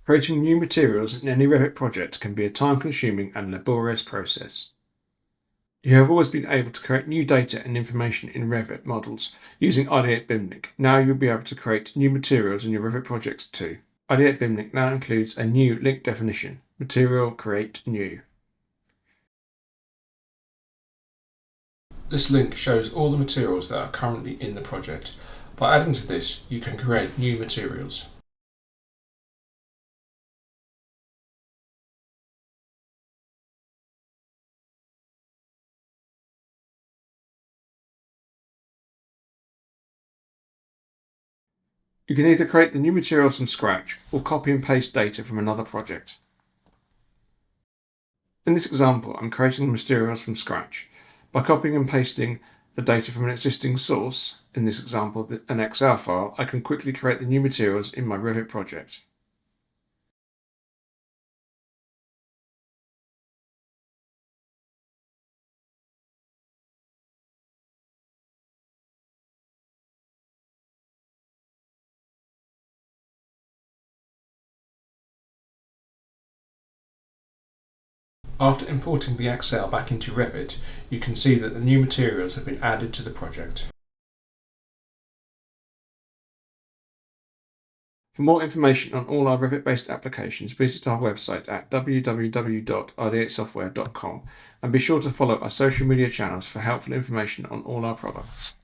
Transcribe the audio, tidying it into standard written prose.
Creating new materials in any Revit project can be a time-consuming and laborious process. You have always been able to create new data and information in Revit models using Ideate BIMLink. Now you'll be able to create new materials in your Revit projects too. Ideate BIMLink now includes a new link definition, Material Create New. This link shows all the materials that are currently in the project. By adding to this, you can create new materials. You can either create the new materials from scratch or copy and paste data from another project. In this example, I'm creating the materials from scratch. By copying and pasting the data from an existing source, in this example an Excel file, I can quickly create the new materials in my Revit project. After importing the Excel back into Revit, you can see that the new materials have been added to the project. For more information on all our Revit-based applications, visit our website at www.ideatesoftware.com and be sure to follow our social media channels for helpful information on all our products.